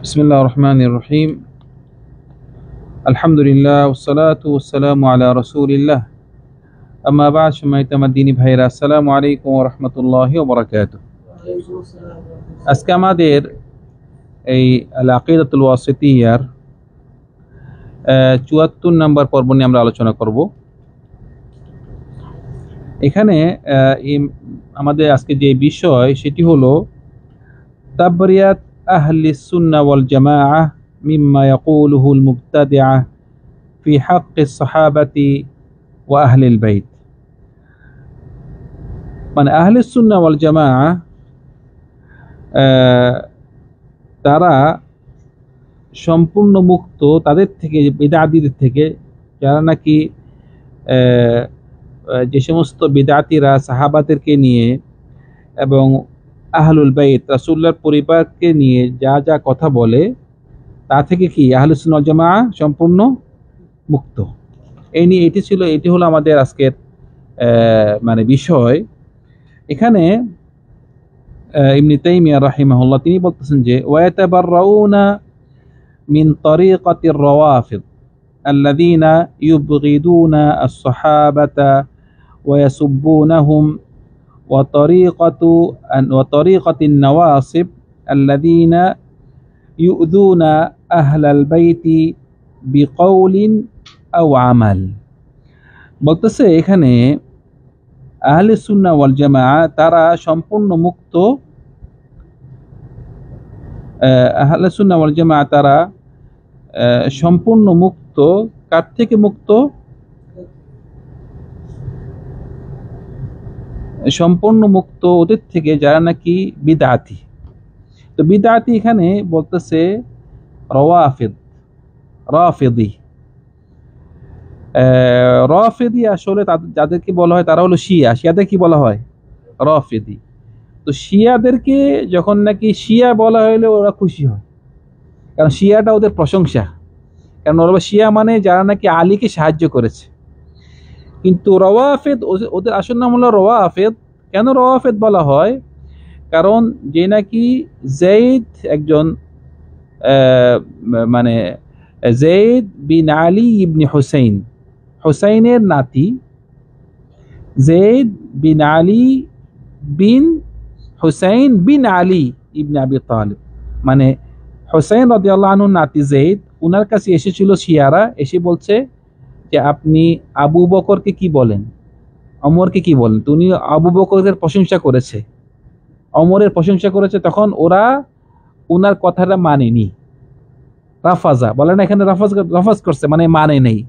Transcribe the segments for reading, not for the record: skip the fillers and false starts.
বিসমিল্লাহির রহমানির রহিম। আলহামদুলিল্লাহ ওয়াসসালাতু ওয়াসসালামু আলা রাসূলিল্লাহ। আম্মা বা'দ, সম্মানিত আমার দ্বীনী ভাইরা, আসসালামু আলাইকুম ওয়া রাহমাতুল্লাহি ওয়া বারাকাতুহু। আজকে আমাদের এই আল আকিদাতুল ওয়াসিতিয়ার ৭৪ নম্বর পর্ব নিয়ে আমরা আলোচনা করব। এখানে আমাদের আজকে যে বিষয় সেটি হলো তাবরিয়াত আহলিস সুন্নাহ ওয়াল জামাআহ মিম্মা ইয়াকুলুহুল মুবতাদিআহ ফি হাক্কিস সাহাবাতি ওয়া আহলিল বাইত। মানে আহলিস সুন্নাহ ওয়াল জামাআহ তারা সম্পূর্ণ মুক্ত তাদের থেকে, বিদআতীদের থেকে, যারা নাকি যে সমস্ত বিদআতীরা সাহাবাদেরকে নিয়ে এবং আহলুল বাইত রাসূলুল্লাহর পরিবারকে নিয়ে যা যা কথা বলে তা থেকে কি আহলুস সুন্নাহ ওয়াল জামাআহ সম্পূর্ণ মুক্ত। এটি হলো আমাদের আজকের মানে বিষয়। এখানে ইবনে তাইমিয়া রাহিমাহুল্লাহ তিনি বলতেছেন যে ওয়ায়াতাবাররাউনা মিন তরিকাতির রাওয়াফিদ আল্লাযীনা ইউবগিদুনা আস-সাহাবাতা ওয়া ইয়াসুব্বুনাহুম ওয়া তরিকাতিন নওয়াসিব আল্লাযীনা ইউযুনা আহলাল বাইতি বিকাউলিন আও আমাল। বলতেছে এখানে আহলে সুন্নাহ ওয়াল জামাআহ তারা সম্পূর্ণ মুক্ত। আহলে সুন্নাহ ওয়াল জামাআহ তারা সম্পূর্ণ মুক্ত। কার থেকে মুক্ত? সম্পূর্ণ মুক্ত ওদের থেকে যারা নাকি বিদআতি। তো বিদআতি এখানে বলতেছে রাফিদি। রাফিদি আসলে যাদেরকে বলা হয় তারা হলো শিয়াদের কি বলা হয়? রাফিদি। তো শিয়াদেরকে যখন নাকি শিয়া বলা হইলে ওরা খুশি হয়, কারণ শিয়াটা ওদের প্রশংসা। কারণ ওরা শিয়া মানে যারা নাকি আলীকে সাহায্য করেছে। কিন্তু রওয়াফিদ, ওদের আসল নাম হলো রওয়াফিদ। কেন রওয়াফিদ বলা হয়? কারণ যে নাকি যায়েদ একজন মানে যায়েদ বিন আলী ইবনে হুসাইনের নাতি, যায়েদ বিন আলী বিন হুসাইন বিন আলী ইবনে আবি তালিব, মানে হুসাইন রাদিয়াল্লাহু আনহুর নাতি যায়েদ, উনার কাছে এসেছিল শিয়ারা, এসে বলছে যে আপনি আবু বকরকে কি বলেন, ওমরকে কি বলেন। তো উনি আবু বকরের প্রশংসা করেছে, ওমরের প্রশংসা করেছে। তখন ওরা উনার কথাটা মানেনি, রাফাজা বলে না, এখানে রাফাজ করছে, মানে মানে নেই।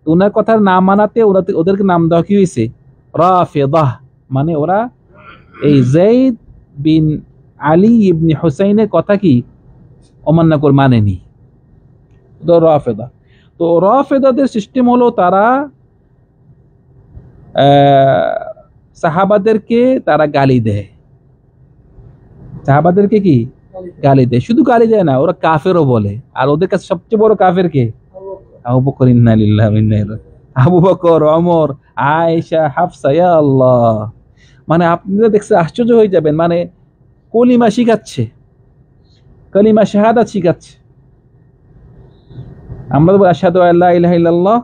তো উনার কথা না মানাতে ওদেরকে নাম দেওয়া কি হয়েছে? রাফিদাহ। মানে ওরা এই যায়েদ বিন আলী ইবনে হুসাইনের কথা কি অমান্য করে মানেনি, তো রাফিদা। তো রাফিদাদের সিস্টেম হলো তারা সাহাবাদেরকে তারা গালি দেয়। সাহাবাদেরকে কি গালি দেয়? শুধু গালি দেয় না, ওরা কাফেরও বলে। আর ওদের কাছে সবচেয়ে বড় কাফের কে? আবু বকর। ইন্না লিল্লাহি ওয়া ইন্না ইলাইহি রাজিউন। আবু বকর, ওমর, আয়েশা, হাফসা, ইয়া আল্লাহ। মানে আপনারা দেখছে আশ্চর্য হয়ে যাবেন। মানে কলিমা শিখাচ্ছে, কলিমা শাহাদাত শিখাচ্ছে। আমরা তো আশহাদু আল্লা ইলাহা ইল্লাল্লাহ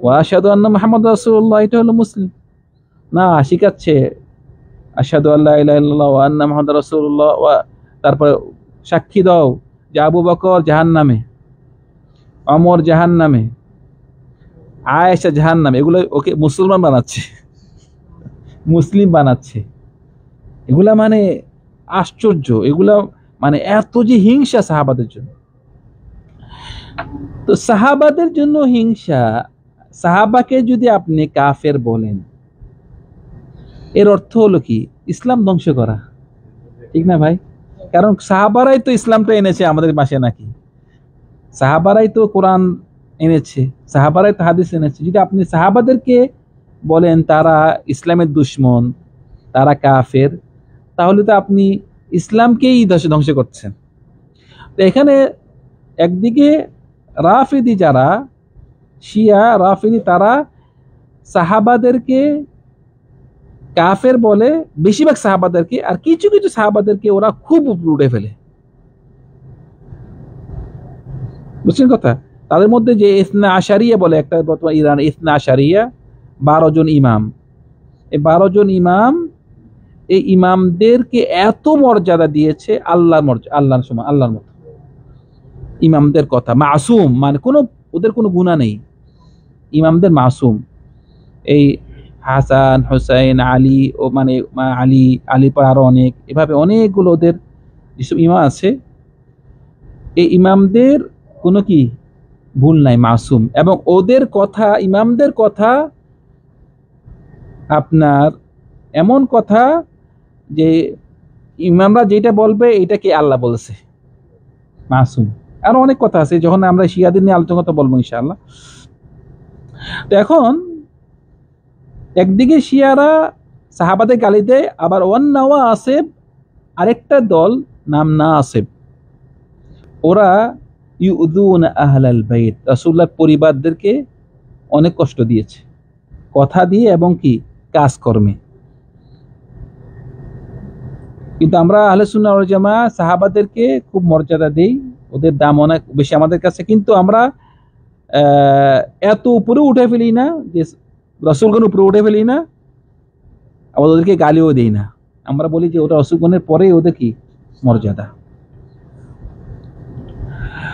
ওয়া আশহাদু আন্না মুহাম্মাদুর রাসূলুল্লাহ, এটা হলো মুসলিম না, শিখাচ্ছে আশহাদু আল্লা ইলাহা ইল্লাল্লাহ ওয়া আন্না মুহাম্মাদুর রাসূলুল্লাহ। তারপরে সাক্ষী দাও যে আবু বকর জাহান্নামে, ওমর জাহান্নামে, আয়েশা জাহান্নামে। এগুলো ওকে মুসলমান বানাচ্ছে, মুসলিম বানাচ্ছে। এগুলা মানে আশ্চর্য। এগুলা মানে এত যে হিংসা সাহাবাদের জন্য। তো সাহাবাদের জন্য হিংসা, সাহাবাকে যদি আপনি কাফের বলেন, এর অর্থ হলো কি? ইসলাম ধ্বংস করা, ঠিক না ভাই? কারণ সাহাবারাই তো ইসলামটা এনেছে আমাদের মাসে, নাকি? সাহাবারাই তো কোরআন এনেছে, সাহাবারাই তো হাদিস এনেছে। যদি আপনি সাহাবাদেরকে বলেন তারা ইসলামের দুশমন, তারা কাফের, তাহলে তো আপনি ইসলামকেই ধ্বংস করছেন। তো এখানে একদিকে রাফিদি, যারা শিয়া রাফিদি, তারা সাহাবাদেরকে কাফের বলে, বেশিরভাগ সাহাবাদেরকে। আর কিছু কিছু সাহাবাদেরকে ওরা খুব উপরে উঠে ফেলে। বুঝছেন কথা? তাদের মধ্যে যে ইসনা আশারিয়া বলে একটা, বর্তমান ইরান ইসনা আশারিয়া, 12 জন ইমাম। এই 12 জন ইমাম, এই ইমামদেরকে এত মর্যাদা দিয়েছে আল্লাহর মর্যাদা, আল্লাহর সমান, আল্লাহর মতো। ইমামদের কথা মাসুম, মানে কোনো ওদের কোনো গুনাহ নেই, ইমামদের মাসুম। এই হাসান, হুসাইন, আলী, ও মানে আলী, আলীর পর আরো অনেক, এভাবে অনেকগুলো ওদের যেসব ইমাম আছে, এই ইমামদের কোনো কি ভুল নাই, মাসুম। এবং ওদের কথা, ইমামদের কথা আপনার এমন কথা যে ইমামরা যেটা বলবে এটা কি আল্লাহ বলেছে, মাসুম। আরো অনেক কথা আছে, যখন আমরা শিয়াদের নিয়ে আলোচনা করতে বলবো ইনশাআল্লাহ। তো এখন একদিকে শিয়ারা সাহাবাদের গালি দেয়, আবার ওয়ান্নাওয়া আসেব, আরেকটা দল নাম না আসেব, ওরা ইউযুনা আহলাল বাইত, রাসূলুল্লাহর পরিবারদেরকে অনেক কষ্ট দিয়েছে, কথা দিয়ে এবং কি কাজকর্মে। কিন্তু আমরা আহলে সুন্নাহ ওয়াল জামাআহ সাহাবাদেরকে খুব মর্যাদা দেই, ওদের দাম অনেক বেশি আমাদের কাছে। কিন্তু আমরা এত উপরে উঠে ফেলি না, যে রাসূলগণ উপরে উঠে ফেলি না, আবার ওদেরকে গালিও দেই না। আমরা বলি যে ওটা রাসূলগণের পরে ওদের কি মর্যাদা।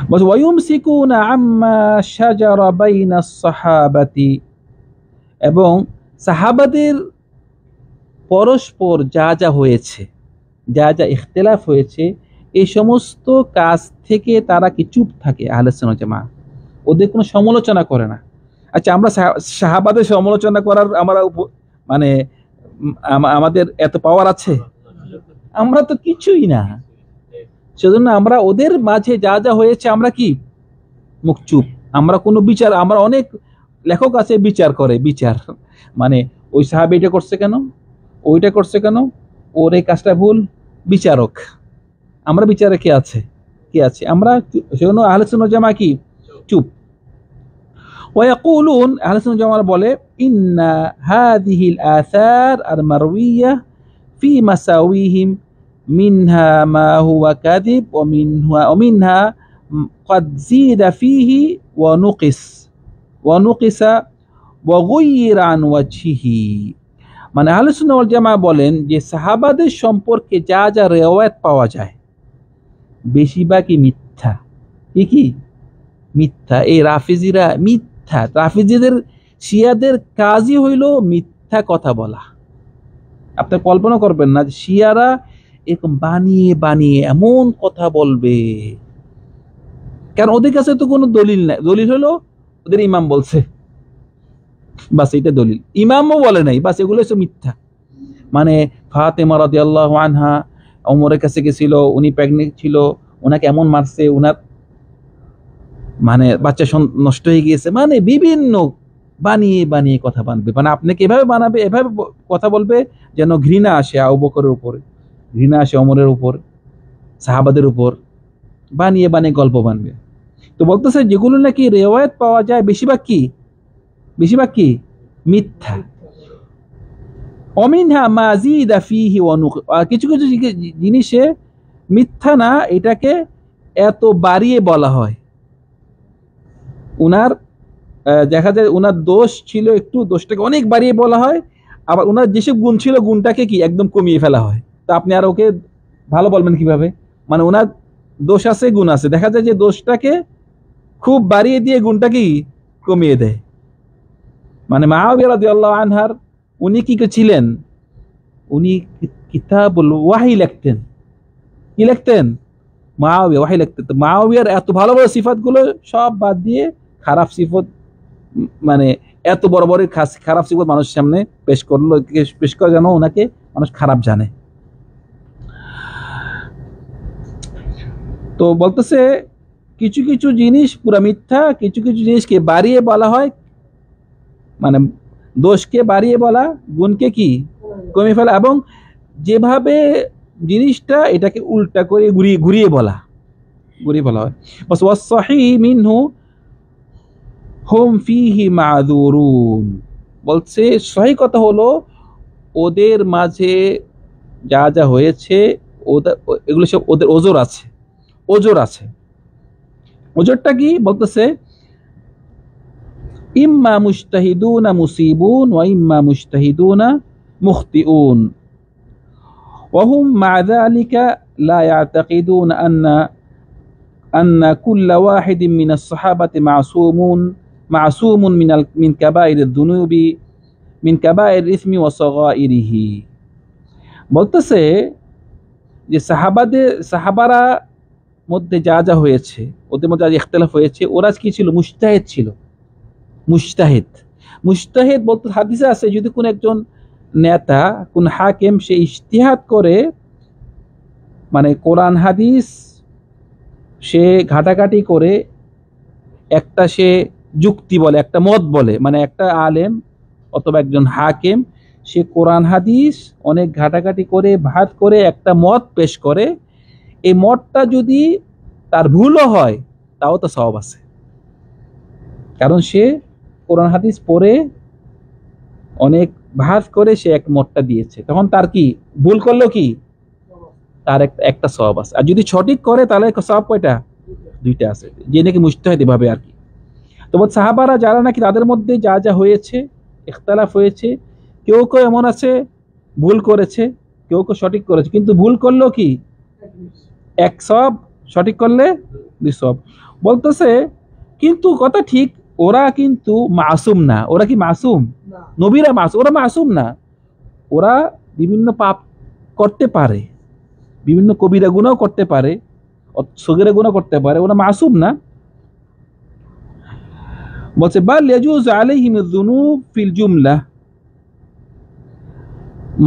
বস ওয়ায়ুমসিকুনা আম্মা শাজারা বাইনাস সাহাবাতি, এবং সাহাবাদের পরস্পর যা যা হয়েছে, যা যা ইখতিলাফ হয়েছে, এই সমস্ত কাজ থেকে তারা কি চুপ থাকে আহলে সুন্নাহ ওয়াল জামাআহ, ওদের কোনো সমালোচনা করে না। আচ্ছা, আমরা সাহাবাদের সমালোচনা করার আমরা মানে আমাদের এত পাওয়ার আছে? আমরা তো কিছুই না। সেজন্য আমরা ওদের মাঝে যা যা হয়েছে আমরা কি মুখ চুপ। আমরা কোনো বিচার, আমরা অনেক লেখক আছে বিচার করে, বিচার মানে ওই সাহাবী এটা করছে কেন, ওইটা করছে কেন, ওর এই কাজটা ভুল, বিচারক। আমরা বিচারে কে আছে, কে আছে? আমরা সেজন্য আহলে সুন্নাহ ওয়াল জামাআহ কি চুপ। ওয়ায়াকুলুন, আহলে সুন্নাহ ওয়াল জামাআহ বলে, ইন্না হাযিহিল আসার আল মারউইয়া ফি মাসাউইহিম মিনহা মা হুয়া কাযিব ওয়া মিনহা قد زيد فيه ونقص وغير عن وجهه। মানে আহলে সুন্নাহ ওয়াল জামাআহ বলেন যে সাহাবাদের সম্পর্কে যা যা রিওয়ায়াত পাওয়া যায় বেশিরভাগই মিথ্যা। কি মিথ্যা। এই রাফিজিরা মিথ্যা, রাফিজিদের শিয়াদের কাজই হইল মিথ্যা কথা বলা। আপনি কল্পনা করবেন না শিয়ারা এরকম বানিয়ে বানিয়ে এমন কথা বলবে, কারণ ওদের কাছে তো কোনো দলিল নাই। দলিল হলো ওদের ইমাম বলছে, বাস এটা দলিল। ইমামও বলে নাই, বাস এগুলো সব মিথ্যা। মানে ফাতেমা রাদিয়াল্লাহু আনহা ওমরের কাছে গেছিল, উনি প্রেগনেন্ট ছিল, ওনাকে এমন মারছে, ওনার মানে বাচ্চা নষ্ট হয়ে গিয়েছে, মানে বিভিন্ন বানিয়ে বানিয়ে কথা বানবে। মানে আপনাকে এভাবে বানাবে, এভাবে কথা বলবে যেন ঘৃণা আসে আবু বকরের উপরে, ঘৃণা আসে ওমরের উপর, সাহাবাদের উপর, বানিয়ে বানিয়ে গল্প বানবে। তো বলতেছে যেগুলো নাকি রিওয়ায়াত পাওয়া যায় বেশিরভাগ কি মিথ্যা। অমিনহা মা জিদা ফিহি ওয়া নুক, কিছু কিছু জিনিসে মিথ্যা না, এটাকে এত বাড়িয়ে বলা হয়। উনার দেখা যায় উনার দোষ ছিল একটু, দোষটাকে অনেক বাড়িয়ে বলা হয়। আবার উনার যেসব গুণ ছিল গুণটাকে কি একদম কমিয়ে ফেলা হয়। তা আপনি আর ওকে ভালো বলবেন কিভাবে? মানে উনার দোষ আছে, গুণ আছে, দেখা যায় যে দোষটাকে খুব বাড়িয়ে দিয়ে গুণটা কি কমিয়ে দেয়। মানে মুআবিয়া রাদিয়াল্লাহু আনহার উনি কি ছিলেন, উনি কিতাবুল ওয়াহি লিখতেন। কি লিখতেন? মুআবিয়া ওয়াহি লিখতেন। তো মুআবিয়ার এত ভালো ভালো সিফাতগুলো সব বাদ দিয়ে খারাপ সিফত, মানে এত বড় বড় খারাপ সিফত মানুষের সামনে পেশ করে যেন ওনাকে মানুষ খারাপ জানে। তো বলতেছে কিছু কিছু জিনিস পুরা মিথ্যা, কিছু কিছু জিনিসকে বাড়িয়ে বলা হয়, মানে দোষকে বাড়িয়ে বলা, গুণকে কি কমিয়ে ফেলা, এবং যেভাবে জিনিসটা এটাকে উল্টা করে ঘুরিয়ে বলা হয়। বাস ওয়াসসাহি মিনহু হুম ফিহি মাযুরুন, বলছে সহি কথা হলো ওদের মাঝে যা যা হয়েছে এগুলো সব ওদের ওজর আছে। ওজরটা কি বলতেছে, ইম্মা মুজতাহিদুনা মুসিবুন ওয়া ইম্মা মুজতাহিদুনা মুখতিউন ওয়া হুম মা যালিকা লা ইয়াতাকিদুন আন্না কুল্লা ওয়াহিদিন মিনাস সাহাবাতি মাসুমুন মিন কাবাইরিদ দুনুবি মিন কাবাইরিল ইসমি ওয়া সাগাইরিহি। বলতেছে যে সাহাবারা মধ্যে যা যা হয়েছে, ওদের মধ্যে আজ ইখতিলাফ হয়েছে, ওরা কি ছিল? মুজতাহিদ ছিল। মুজতাহিদ বলতে হাদিসে আছে, যদি কোন একজন নেতা, কোন হাকিম, সে ইজতিহাদ করে, মানে কোরআন হাদিস সে ঘাটাঘাটি করে একটা সে যুক্তি বলে, একটা মত বলে, মানে একটা আলেম অথবা একজন হাকিম সে কোরআন হাদিস অনেক ঘাটাঘাটি করে ভাত করে একটা মত পেশ করে, এই মতটা যদি তার ভুলও হয় তাও তো সওয়াব আছে, কারণ সে কোরআন হাদিস পড়ে অনেক ভাত করে সে এক মতটা দিয়েছে, তখন তার কি ভুল করলেও কি তার একটা সওয়াব আছে। আর যদি সঠিক করে তাহলে সওয়াব কয়টা? দুইটা আছে, যে নাকি মুজতাহিদ এভাবে আর কি। তো সাহাবারা যারা নাকি তাদের মধ্যে যা যা হয়েছে, ইখতিলাফ হয়েছে, কেউ কেউ এমন আছে ভুল করেছে, কেউ কেউ সঠিক করেছে, কিন্তু ভুল করলেও কি এক সওয়াব, সঠিক করলে দুই সওয়াব। বলতেছে কিন্তু কথা ঠিক, ওরা কিন্তু মাসুম না। ওরা কি মাসুম? নবীরা মাসুম, ওরা মাসুম না। ওরা বিভিন্ন পাপ করতে পারে, বিভিন্ন কবিরা গুনাহ করতে পারে, সগীরা গুনাহ করতে পারে, ওরা মাসুম না। বলছে বাল ইয়াজুজু আলাইহিমুয যুনুব ফিল জুমলা,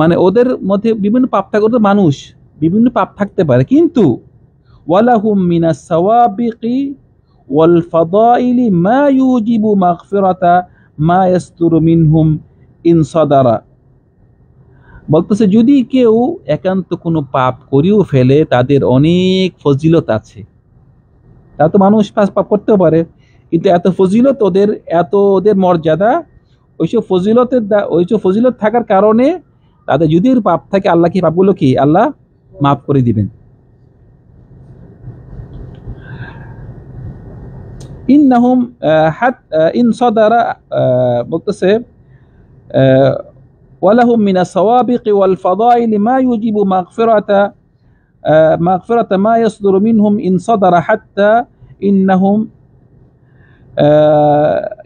মানে ওদের মধ্যে বিভিন্ন পাপ থাকে, ওদের মানুষ বিভিন্ন পাপ থাকতে পারে, কিন্তু ওয়ালাহুম মিনাস সাওয়াবিকি ওয়াল ফাদাইলি মা ইউজিবু মাগফিরাতা মা ইয়াসতুরু মিনহুম ইন সাদারা। বলতেছে যদি কেউ একান্ত কোনো পাপ করিও ফেলে, তাদের অনেক ফজিলত আছে। তা তো মানুষ পাপ করতেও পারে, কিন্তু এত ফজিলত ওদের, এত ওদের মর্যাদা, ওইসব ফজিলত থাকার কারণে তাদের যদি পাপ থাকে, আল্লাহ কি পাপগুলো কি আল্লাহ মাফ করে দিবেন। ইন্নাহুম ইন সাদারা, বলতেছে ওয়ালাহুম মিনাস সাওয়াবিকি ওয়াল ফাদাইলি মা ইউজিবু মাগফিরাতা মা ইয়াসদুরু মিনহুম ইন সাদারা হাত্তা ইন্নাহুম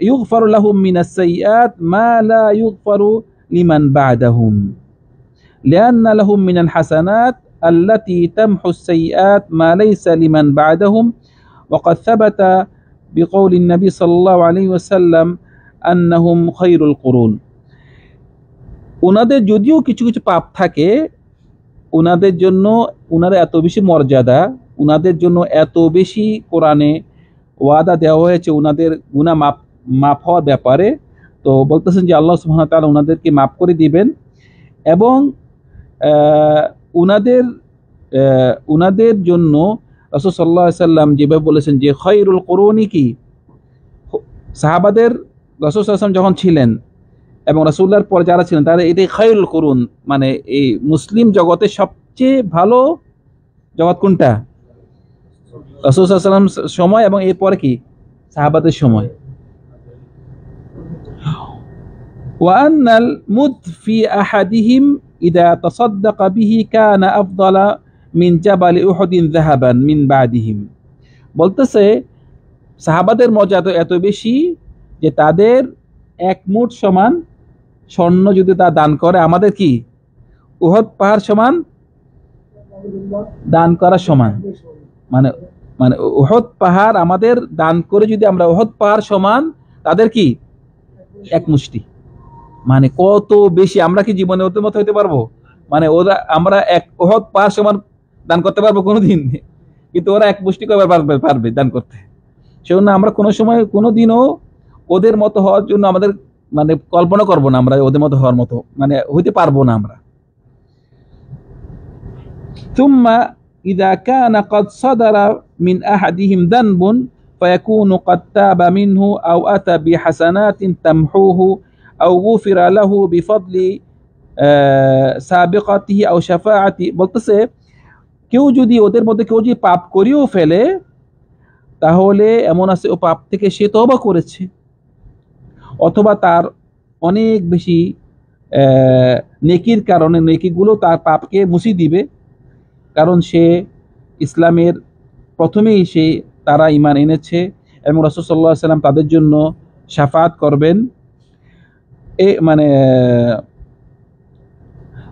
ইউগফারু লাহুম মিনাস সাইয়্যাত মা লা ইউগফারু লিমান বা'দাহুম লিআন্না লাহুম মিনাল হাসানাত আল্লাতী তামহু সাইয়্যাত মা লাইসা লিমান বা'দাহুম ওয়া ক্বাদ সাবাতা বিকৌলিন নবী সাল্লাল্লাহু আলাইহি ওয়াসাল্লাম আন্নাহুম খায়রুল কুরুন। ওনাদের যদিও কিছু কিছু পাপ থাকে, ওনাদের জন্য, ওনাদের এত বেশি মর্যাদা, ওনাদের জন্য এত বেশি কোরআনে ওয়াদা দেওয়া হয়েছে ওনাদের গুনাহ মাফ হওয়ার ব্যাপারে। তো বলতেছেন যে আল্লাহ সুবহানাহু ওয়া তাআলা ওনাদেরকে মাফ করে দিবেন, এবং ওনাদের জন্য রাসূল সাল্লাল্লাহু আলাইহি ওয়াসাল্লাম যেভাবে বলেছেন যে খায়রুল কুরুনি, কি সাহাবাদের রাসূল সাল্লাল্লাহু আলাইহি ওয়াসাল্লাম যখন ছিলেন এবং রাসূলুল্লাহর পর যারা ছিলেন তারা এটাই খায়রুল কুরুন, মানে এই মুসলিম জগতের সবচেয়ে ভালো জগৎ কোনটা? রাসূল সাল্লাল্লাহু আলাইহি ওয়াসাল্লাম সময় এবং এরপরে কি সাহাবাদের সময়। ওয়া আন্নাল মুদ ফি আহাদিহিম ইযা তাসাদ্দাকা বিহি কানা আফদালা মিন জাবাল উহুদিন যাহাবান মিন বাদিহিম। বলতেছে সাহাবাদের মর্যাদা এত বেশি যে তাদের এক মুঠ সমান স্বর্ণ যদি তা দান করে, আমাদের কি উহুদ পাহাড় সমান দান করা সমান, মানে মানে উহুদ পাহাড় আমাদের দান করে যদি আমরা উহুদ পাহাড় সমান, তাদের কি এক মুষ্টি, মানে কত বেশি। আমরা কি জীবনে ওদের মতো হইতে পারবো? মানে ওরা, আমরা এক উহুদ পাহাড় সমান দান করতে পারবো কোনোদিন? কিন্তু ওরা এক মুষ্টি করে পারবে দান করতে। সেজন্য আমরা কোনো সময় কোনো দিনও ওদের মতো হওয়ার জন্য আমাদের মানে কল্পনা করবো না, আমরা ওদের মতো হওয়ার মতো মানে হইতে পারবো না আমরা। থুম্মা ইযা কানা ক্বাদ সাদারা মিন আহাদিহিম যানবুন ফায়াকুনু ক্বাদ তাবা মিনহু আও আতা বিহাসানাতিন তামহুহু আও গুফিরা লাহু বিফadli সাবিকাতিহি আও শাফাআতি। বলতেছে কেউ যদি ওদের মধ্যে কেউ যদি পাপ করিও ফেলে, তাহলে এমন আছে ও পাপ থেকে সে তওবা করেছে, অথবা তার অনেক বেশি নেকির কারণে নেকিগুলো তার পাপকে মুছিয়ে দিবে, কারণ সে ইসলামের প্রথমেই তারা ঈমান এনেছে এবং রাসূল সাল্লাল্লাহু আলাইহি ওয়াসাল্লাম তাদের জন্য শাফাআত করবেন। মানে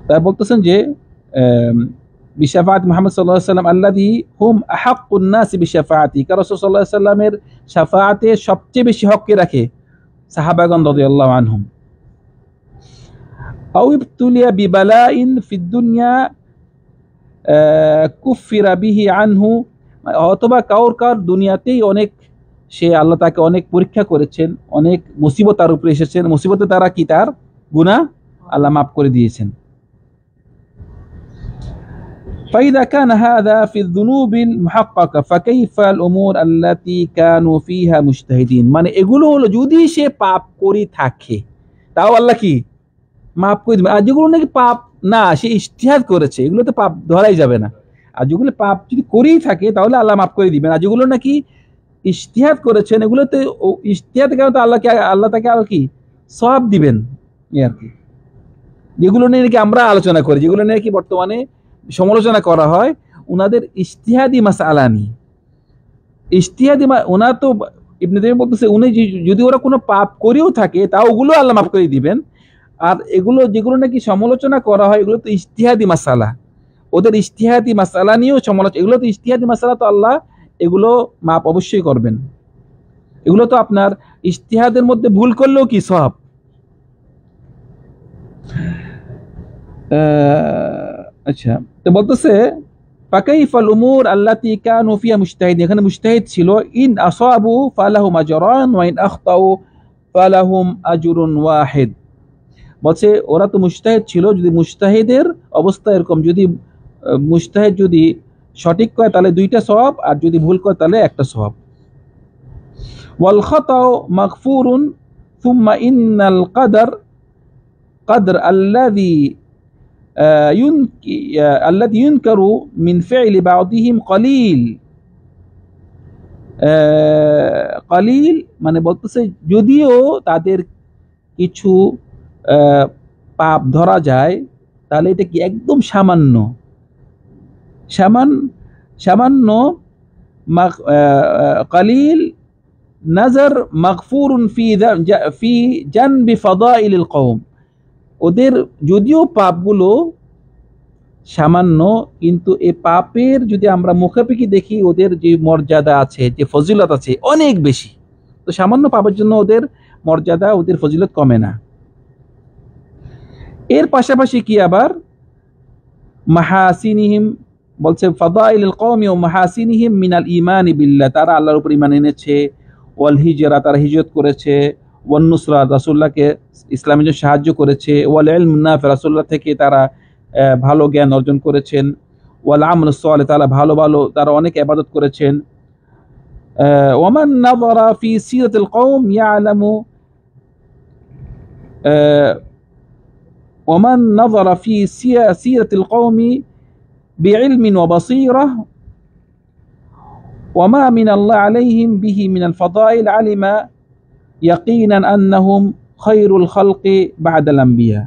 তাই বলতেছেন যে বিশাফাআত মুহাম্মদ সাল্লাল্লাহু আলাইহি ওয়াসাল্লাম আল্লাযী হুম আহাক্কুন নাস বিশাফাআতি, কারণ রাসূল সাল্লাল্লাহু আলাইহি ওয়াসাল্লামের শাফাআতে সবচেয়ে বেশি হককে রাখে সাহাবাগণ রাদিয়াল্লাহু আনহুম। আও ইবতুলিয়া বিবালাইন ফিদ দুনিয়া কুফিরা বিহি আনহু, অথবা কাউর দুনিয়াতেই অনেক সে আল্লাহ তাকে অনেক পরীক্ষা করেছেন, অনেক মুসিবত তার উপরে এসেছেন, মুসিবতে তারা কি তার গুনাহ আল্লাহ মাফ করে দিয়েছেন। فإذا كان هذا في الذنوب المحققة فكيف الأمور التي كانوا فيها مجتهدين, মানে এগুলো হলো যদি সে পাপ করে থাকে তাও আল্লাহ কি মাফ করে দিবেন। আর যেগুলো নাকি পাপ না, সে ইজতিহাদ করেছে, এগুলো তো পাপ ধরাই যাবে না। আর যেগুলো পাপ যদি করেই থাকে তাহলে আল্লাহ মাফ করে দিবেন। আর যেগুলো নাকি ইজতিহাদ করেছেন এগুলোতে ইজতিহাদের কারণে আল্লাহ তাকে আর কি সওয়াব দিবেন আর কি। যেগুলো নিয়ে নাকি আমরা আলোচনা করি, যেগুলো নিয়ে কি বর্তমানে সমালোচনা করা হয়, উনাদের ইজতিহাদি মাসআলা নিয়ে ওনার তো ইবনে তাইমিয়া বলতেছে উনি যদি ওরা কোনো পাপ করেও থাকে তাও ওগুলো আল্লাহ মাফ করে দিবেন। আর এগুলো যেগুলো নাকি সমালোচনা করা হয় এগুলো তো ইজতিহাদি মাসআলা, ওদের ইজতিহাদি মাসআলা নিয়েও সমালোচনা, এগুলো তো ইজতিহাদি মাসআলা, তো আল্লাহ এগুলো মাফ অবশ্যই করবেন। এগুলো তো আপনার ইজতিহাদের মধ্যে ভুল করলেও কি সওয়াব। আচ্ছা, তো বলতেছে ফাকাইফাল উমুর আল্লাতী কানু ফিহা মুজতাহিদিন, এখানে মুজতাহিদ ছিল, ইন আসাবু ফালাহুম আজরান ওয়া ইন আখতাউ ফালাহুম আজরুন ওয়াহিদ। বলছে ওরা তো মুজতাহিদ ছিল, যদি মুজতাহিদের অবস্থা এরকম, যদি মুজতাহিদ যদি সঠিক করে তাহলে 2টা সওয়াব, আর যদি ভুল করে তাহলে 1টা সওয়াব। ওয়াল খাতাউ মাগফুরুন সুম্মা ইন্নাল কদর আল্লাযী ينكر من فعل بعضهم قليل, মানে বলতেছে যদিও তাদের কিছু পাপ ধরা যায় তাহলে এটা কি একদম সামান্য قليل نظر مغفور في جنب فضائل القوم, ওদের যদিও পাপগুলো সামান্য কিন্তু এই পাপের যদি আমরা মুখাপেক্ষি দেখি ওদের যে মর্যাদা আছে, যে ফজিলত আছে অনেক বেশি। তো সামান্য পাপের জন্য ওদের মর্যাদা, ওদের ফজিলত কমে না। এর পাশাপাশি কি আবার মাহাসিনিহিম বলছে, ফাদাইলুল কওমি ওয়া মাহাসিনিহিম মিনাল ঈমান বিল্লাহ, তারা আল্লাহর উপর ঈমান এনেছে, ওয়াল হিজরা, তারা হিজরত করেছে, ওয়ান নুসরা, রাসূলুল্লাহকে ইসলামের জন্য সাহায্য করেছে, ওয়াল ইলম নাফি, রাসূলুল্লাহ থেকে তারা ভালো জ্ঞান অর্জন করেছেন, ওয়াল আমলুস সালিহ, তারা অনেক ইবাদত করেছেন। ওয়ামান নাযারা ফি সিরাতিল কওম ইয়ালামু ওয়ামান নাযারা ফি সিরাতিল কওমি বিইলমিন ওয়া বাসীরা ওয়ামা মিনাল্লাহি আলাইহিম বিহি মিনাল ফাদাইল আলিমা ইয়াকিনান আন্নাহুম খায়রুল খালকি বা'দাল আম্বিয়া।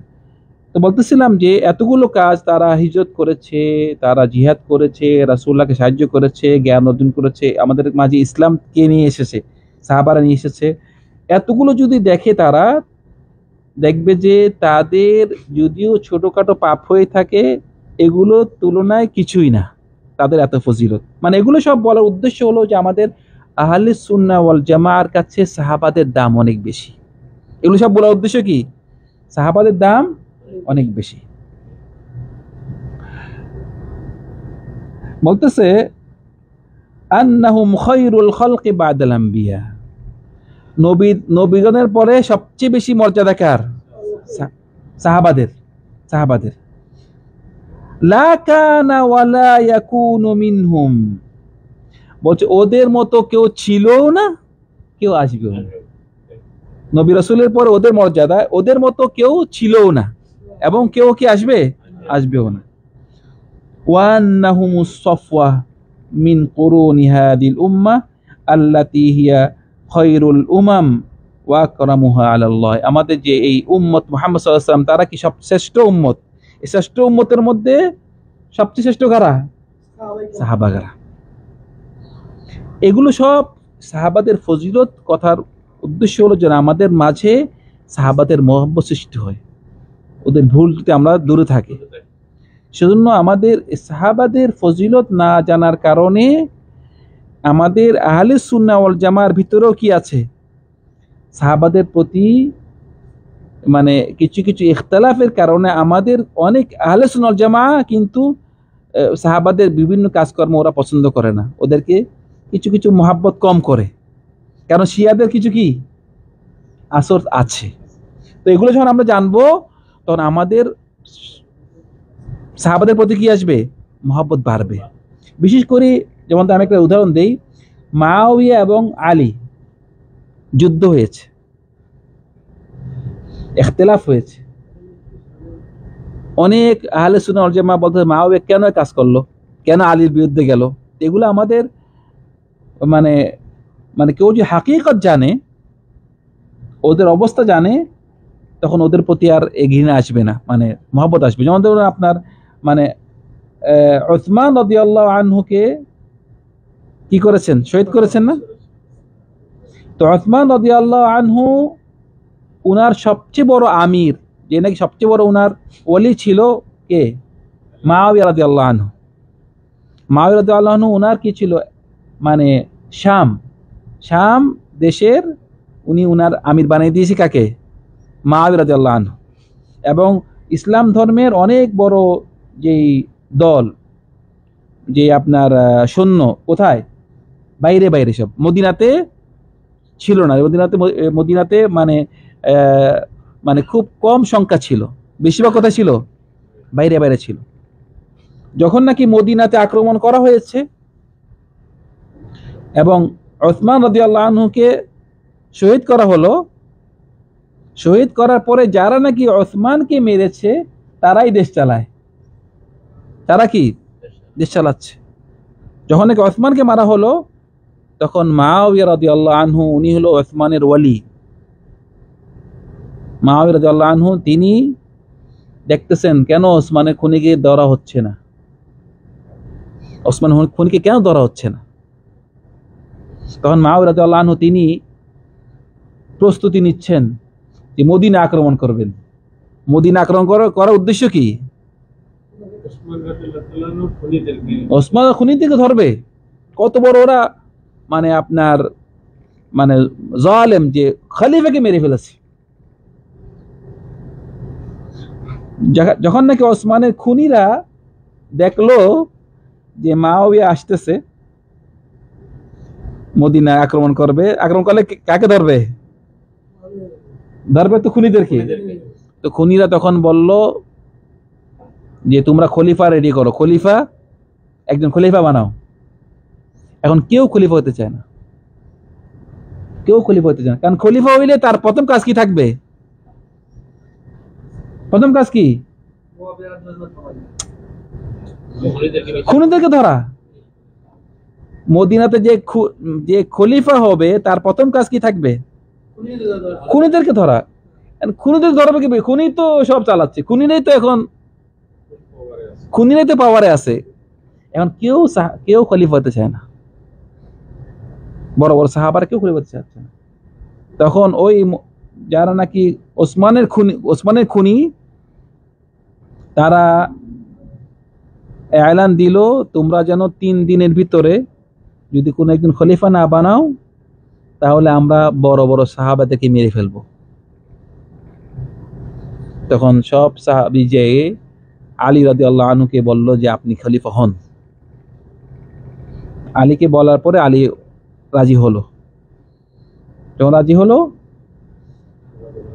তো বলতেছিলাম যে এতগুলো কাজ, তারা হিজরত করেছে, তারা জিহাদ করেছে, রাসূলুল্লাহকে সাহায্য করেছে, জ্ঞান অর্জন করেছে, আমাদের মাঝে ইসলামকে নিয়ে এসেছে, সাহাবারা নিয়ে এসেছে, এতগুলো যদি দেখে তারা দেখবে যে তাদের যদিও ছোটখাটো পাপ হয়ে থাকে এগুলো তুলনায় কিছুই না, তাদের এত ফজিলত। মানে এগুলো সব বলার উদ্দেশ্য হলো যে আমাদের আহলে সুন্নাহ ওয়াল জামাআর কাছে সাহাবাদের দাম অনেক বেশি। এগুলো সব বলার উদ্দেশ্য কি, সাহাবাদের দাম অনেক বেশি। বলতেছে আন্নাহুম খায়রুল খালকি বা'দাল আম্বিয়া, নবীগণের পরে সবচেয়ে বেশি মর্যাদা কার? সাহাবাদের। লা কানা ওয়ালা ইয়াকুনু মিনহুম, বলছে ওদের মতো কেউ ছিলও না, কেউ আসবেও না। নবী রাসূলের পরে ওদের মর্যাদা, ওদের মতো কেউ ছিলও না এবং কেউ কি আসবেও না। ওয়ান্নাহুমুস সাফওয়া মিন কুরুনি হাদিল উম্মাহ, আল্লাতী হিয়া খায়রুল উমাম ওয়া আকরামুহা আলাল্লাহ, আমাদের যে এই উম্মত মুহাম্মদ সাল্লাল্লাহু আলাইহি ওয়াসাল্লাম তারা কি সব শ্রেষ্ঠ উম্মত, এই শ্রেষ্ঠ উম্মতের মধ্যে সবচেয়ে শ্রেষ্ঠ কারা? সাহাবাগারা। এগুলো সব সাহাবাদের ফজিলত কথার উদ্দেশ্য হলো যেন আমাদের মাঝে সাহাবাদের মহব্বত সৃষ্টি হয়, ওদের ভুল যদি আমরা দূরে থাকি। সেজন্য আমাদের সাহাবাদের ফজিলত না জানার কারণে আমাদের আহলে সুন্নাহ ওয়াল জামার ভিতরেও কি আছে, সাহাবাদের প্রতি মানে কিছু কিছু ইখতিলাফের কারণে আমাদের অনেক আহলে সুন্নাহ ওয়াল জামা কিন্তু সাহাবাদের বিভিন্ন কাজকর্ম ওরা পছন্দ করে না, ওদেরকে কিছু কিছু মহাব্বত কম করে, কারণ শিয়াদের কিছু কি আসর আছে। তো এগুলো যখন আমরা জানবো তখন আমাদের সাহাবাদের প্রতি কি আসবে, মহব্বত বাড়বে। বিশেষ করে যেমন আমি একটা উদাহরণ দেই, মুআবিয়া এবং আলী যুদ্ধ হয়েছে, ইখতিলাফ হয়েছে, অনেক আহলে সুন্নাহ ওয়াল জামাত বলতে মুআবিয়া কেন কাজ করলো, কেন আলীর বিরুদ্ধে গেল। এগুলো আমাদের মানে মানে কেউ যে হাকিকত জানে, ওদের অবস্থা জানে, তখন ওদের প্রতি আর ঘৃণা আসবে না, মানে মহব্বত আসবে। যেমন ধরুন আপনার মানে উসমান রাদিয়াল্লাহু আনহুকে কি করেছেন, শহীদ করেছেন না? তো উসমান রাদিয়াল্লাহু আনহু উনার সবচেয়ে বড় আমির, যে নাকি সবচেয়ে বড় উনার ওলি ছিল কে, মুআবিয়া রাদিয়াল্লাহু আনহু। মুআবিয়া রাদিয়াল্লাহু আনহু উনার কি ছিল, মানে শাম দেশের উনি উনার আমির বানিয়ে দিয়েছে কাকে, মুআবিয়া রাদিয়াল্লাহু আনহু। এবং ইসলাম ধর্মের অনেক বড় যেই দল, যে আপনার সৈন্য কোথায়, বাইরে বাইরে সব, মদিনাতে ছিল না। মদিনাতে মানে মানে খুব কম সংখ্যা ছিল, বেশিরভাগ কোথায় ছিল, বাইরে বাইরে ছিল। যখন নাকি মদিনাতে আক্রমণ করা হয়েছে এবং উসমান রাদিয়াল্লাহু আনহুকে শহীদ করা হলো, শহীদ করার পরে যারা নাকি উসমানকে মেরেছে তারাই দেশ চালায়, তারা কি দেশ চালাচ্ছে। যখন নাকি উসমানকে মারা হলো তখন মুআবিয়া রাদিয়াল্লাহু আনহু উনি হলো উসমানের ওয়ালি। মুআবিয়া রাদিয়াল্লাহু আনহু তিনি দেখতেছেন কেন উসমানের খুনিকে ধরা হচ্ছে না, উসমান খুনিকে কেন ধরা হচ্ছে না। তখন মুআবিয়া রাদিয়াল্লাহু আনহু তিনি প্রস্তুতি নিচ্ছেন যে মদিনা আক্রমণ করবেন। মদিনা আক্রমণ করার উদ্দেশ্য কি, ওসমান খুনিদেরকে ধরবে। কত বড় ওরা মানে আপনার মানে জালেম, যে খলিফাকে মেরে ফেলেছে। যখন নাকি ওসমানের খুনিরা দেখলো যে মুআবিয়া আসতেছে, মদিনা আক্রমণ করবে, আক্রমণ করলে কাকে ধরবে, ধরবে তো খুনিদেরকে। তো খুনিরা তখন বলল যে তোমরা খলিফা রেডি করো, খলিফা, একজন খলিফা বানাও। এখন কেউ খলিফা হতে চায় না, কেউ খলিফা হতে চায় না, কারণ খলিফা হইলে তার প্রথম কাজ কি থাকবে, প্রথম কাজ কি, খুনিদেরকে ধরা। মদিনাতে যে খলিফা হবে তার প্রথম কাজ কি থাকবে, খুনিদেরকে ধরা। খুনিদের ধরবে কি, খুনি তো সব চালাচ্ছে, খুনিরাই তো এখন, খুনিরাই তো পাওয়ারে আছে। এখন কেউ খলিফা হতে চায় না, বড় বড় সাহাবারা কেউ খলিফা হতে চাচ্ছে না। তখন ওই যারা নাকি ওসমানের খুনি তারা এলান দিল, তোমরা যেন 3 দিনের ভিতরে যদি কোনো একজন খলিফা না বানাও তাহলে আমরা বড় বড় সাহাবাদেরকে মেরে ফেলবো। তখন সব সাহাবী যেয়ে আলী রাদিয়াল্লাহু আনহুকে বলল যে আপনি খলিফা হন। আলীকে বলার পরে আলী রাজি হলো। যখন রাজি হলো,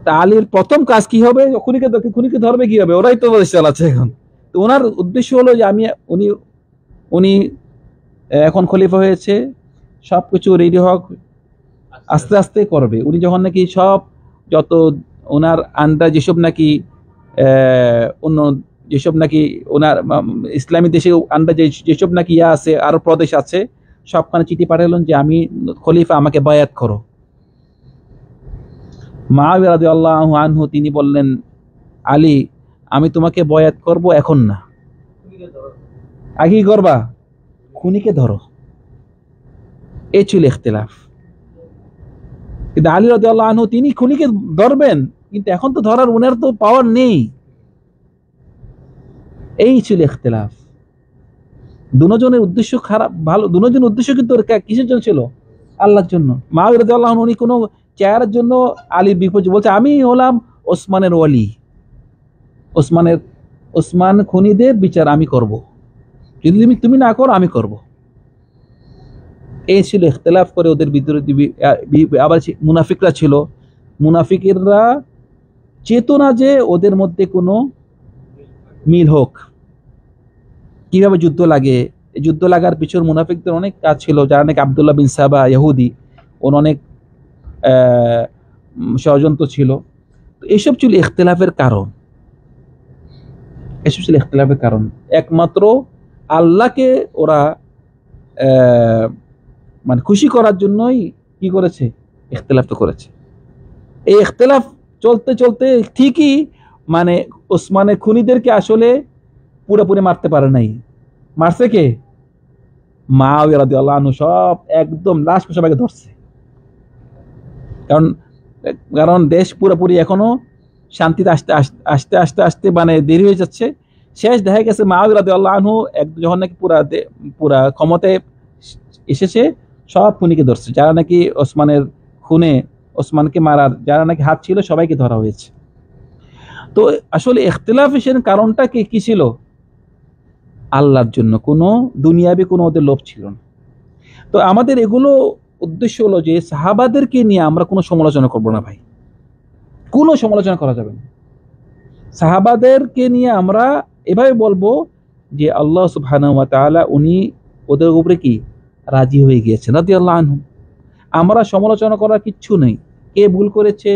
তা আলীর প্রথম কাজ কি হবে, খুনিকে ধরবে কি হবে, ওরাই তো দেশ চালাচ্ছে এখন। তো ওনার উদ্দেশ্য হলো যে উনি এখন খলিফা হয়েছে, সবকিছু রেডি হোক, আস্তে আস্তে করবে। উনি যখন নাকি সব যত ওনার আন্ডার যেসব নাকি অন্য যেসব নাকি ওনার ইসলামী দেশে আন্ডার যেসব নাকি আছে আরো প্রদেশ আছে, সবখানে চিঠি পাঠালেন যে আমি খলিফা, আমাকে বায়াত করো। মুআবিয়া রাদিয়াল্লাহু আনহু তিনি বললেন, আলী আমি তোমাকে বয়াত করব, এখন না, আগে কি করবা? খুনিকে ধরো। এই ছিল ইখতিলাফ। কিন্তু আলী রাদিয়াল্লাহু আনহু তিনি খুনিকে ধরবেন, কিন্তু এখন তো ধরার উনার তো পাওয়ার নেই। এই ছিল ইখতিলাফ। দুজনের উদ্দেশ্য খারাপ, ভালো, দুজনের উদ্দেশ্য কিন্তু কিসের জন্য ছিল? আল্লাহর জন্য। মুআবিয়া রাদিয়াল্লাহু আনহু উনি কোনো চেয়ারের জন্য আলীর বিপক্ষে বলছে, আমি হলাম ওসমানের ওয়ালি, ওসমান খুনিদের বিচার আমি করব, যদি তুমি না করো আমি করব। এই ছিল ইখতিলাফ করে ওদের ভিতরে। আবার মুনাফিকরা ছিল, মুনাফিকেরা চেতনা যে ওদের মধ্যে কোনো মিল হোক, কিভাবে যুদ্ধ লাগে, যুদ্ধ লাগার পিছনে মুনাফিকদের অনেক কাজ ছিল। যারা নাকি আব্দুল্লাহ বিন সাবা ইহুদি, ওর অনেক ষড়যন্ত্র ছিল। তো এসব ছিল ইখতিলাফের কারণ। এসব ছিল ইখতিলাফের কারণ। একমাত্র আল্লাহকে ওরা মানে খুশি করার জন্যই কি করেছে? ইখতিলাফ তো করেছে। এই ইখতিলাফ চলতে চলতে ঠিকই মানে ওসমানের খুনিদেরকে আসলে পুরোপুরি মারতে পারে নাই। মারছে কে? মুআবিয়া রাদিয়াল্লাহু আনহু সব একদম লাশ সবাইকে ধরছে। কারণ দেশ পুরোপুরি এখনো শান্তিতে আসতে আস্তে আস্তে আস্তে মানে দেরি হয়ে যাচ্ছে। শেষ দেখা গেছে মুআবিয়া রাদিয়াল্লাহু আনহু যখন নাকি পুরা ক্ষমতায় এসেছে, সব খুনিকে ধরছে। যারা নাকি ওসমানের খুনে, ওসমানকে মারার যারা নাকি হাত ছিল, সবাইকে ধরা হয়েছে। তো আসলে ইখতিলাফের কারণটা কি ছিল? আল্লাহর জন্য, কোনো দুনিয়াবি কোনো ওদের লোভ ছিল না। তো আমাদের এগুলো উদ্দেশ্য হলো যে সাহাবাদেরকে নিয়ে আমরা কোনো সমালোচনা করব না ভাই, কোনো সমালোচনা করা যাবে না। সাহাবাদেরকে নিয়ে আমরা এভাবে বলবো যে আল্লাহ সুবহানাহু ওয়া তাআলা উনি ওদের উপরে কি রাজি হয়ে গিয়েছেন রাদিয়াল্লাহু আনহু। আমরা সমালোচনা করার কিচ্ছু নেই। কে ভুল করেছে,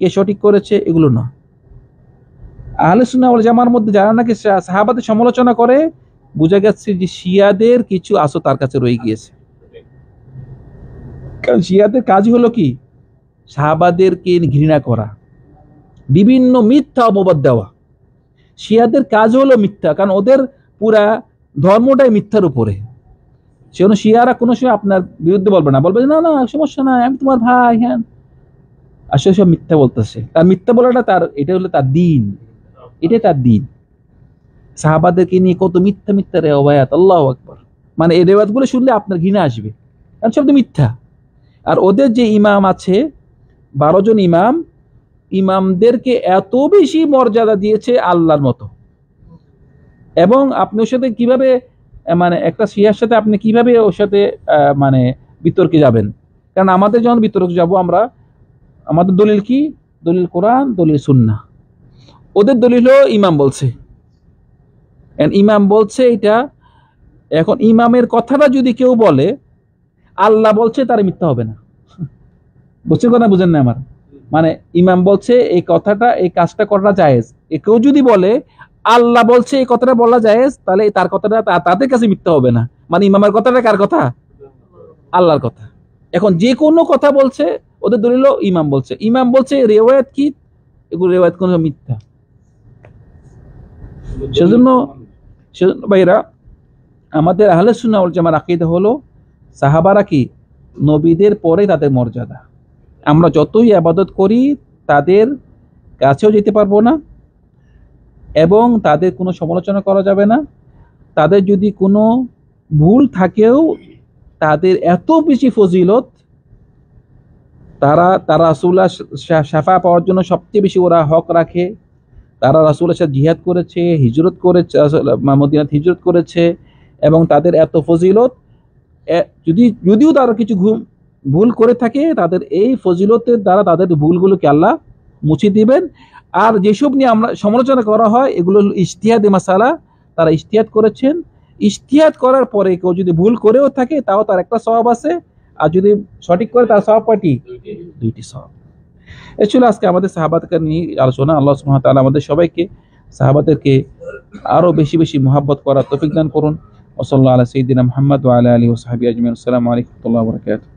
কে সঠিক করেছে, এগুলো না। আহলে সুন্নাহ ওয়াল জামার মধ্যে যারা নাকি সাহাবাদের সমালোচনা করে, বোঝা গেছে যে শিয়াদের কিছু আসো তার কাছে রয়ে গিয়েছে। কারণ শিয়াদের কাজ হলো কি? সাহাবাদেরকে ঘৃণা করা, বিভিন্ন মিথ্যা অপবাদ দেওয়া। শিয়াদের কাজ হলো মিথ্যা, কারণ ওদের পুরা ধর্মটাই মিথ্যার উপরে। সেজন্য শিয়ারা কোনো সময় আপনার বিরুদ্ধে বলবে না, বলবে না না সমস্যা নাই, আমি তোমার ভাই, হ্যাঁ। আসলে সব মিথ্যা বলতেছে। তার মিথ্যা বলাটা এটা হলো তার দিন, এটাই তার দিন। সাহাবাদেরকে নিয়ে কত মিথ্যা মিথ্যা রেওয়ায়াত, আল্লাহু আকবার। মানে এই রেওয়ায়াতগুলো শুনলে আপনার ঘৃণা আসবে, কারণ সব তো মিথ্যা। আর ওদের যে ইমাম আছে 12 জন ইমাম, ইমামদেরকে এত বেশি মর্যাদা দিয়েছে আল্লাহর মতো। এবং আপনি ওর সাথে কিভাবে মানে একটা শিয়ার সাথে আপনি কিভাবে ওর সাথে মানে বিতর্কে যাবেন? কারণ আমাদের যখন বিতর্কে যাব আমরা, আমাদের দলিল কি? দলিল কোরআন, দলিল সুন্নাহ। ওদের দলিল ইমাম বলছে, ইমাম বলছে এটা। এখন ইমামের কথাটা যদি কেউ বলে আল্লাহ বলছে, তার মিথ্যা হবে না। বুঝছেন কথা? বুঝেন না আমার? মানে ইমাম বলছে এই কথাটা, এই কাজটা করা জায়েজ, কেউ যদি বলে আল্লাহ বলছে এই কথাটা বলা জায়েজ, তাহলে তার কথাটা তাদের কাছে মিথ্যা হবে না। মানে ইমামের কথাটা কার কথা? আল্লাহর কথা। এখন যে কোনো কথা বলছে, ওদের দলিল ইমাম বলছে, ইমাম বলছে রেওয়ায়াত কি? এগুলো রেওয়ায়াত কোনো মিথ্যা। সেজন্য ভাইরা, আমাদের আহলে সুন্নাহ ওয়াল জামার আকীদা হলো সাহাবারা কি নবীদের পরে তাদের মর্যাদা। আমরা যতই ইবাদত করি তাদের কাছেও যেতে পারবো না, এবং তাদের কোনো সমালোচনা করা যাবে না। তাদের যদি কোনো ভুল থাকেও, তাদের এত বেশি ফজিলত, তারা রাসূলুল্লাহ শাফা পাওয়ার জন্য সবচেয়ে বেশি ওরা হক রাখে। তারা রাসূলের সাথে জিহাদ করেছে, হিজরত করেছে, মদিনাতে হিজরত করেছে, এবং তাদের এত ফজিলত, যদিও তারা কিছু ভুল করে থাকে, তাদের এই ফজিলতের দ্বারা তাদের ভুলগুলোকে আল্লাহ মুছে দিবেন। আর যেসব নিয়ে আমরা সমালোচনা করা হয়, এগুলো ইজতিহাদি মাসালা, তারা ইজতিহাদ করেছেন। ইজতিহাদ করার পরে কেউ যদি ভুল করেও থাকে, তাও তার একটা সওয়াব আছে, আর যদি সঠিক করে তার সওয়াব কয়টি? 2টি সওয়াব। এ ছিল আজকে আমাদের সাহাবাদেরকে নিয়ে আলোচনা। আল্লাহ সুবহানাহু ওয়া তাআলা আমাদের সবাইকে সাহাবাদেরকে আরো বেশি বেশি মুহাব্বত করার তৌফিক দান করুন। ওয়া সাল্লাল্লাহু আলা সাইয়্যিদিনা মুহাম্মদ ওয়া আলা আলিহি ওয়া সাহবিহি আজমাইন। আসসালামু আলাইকুম ওয়া রাহমাতুল্লাহি ওয়া বারাকাতুহু।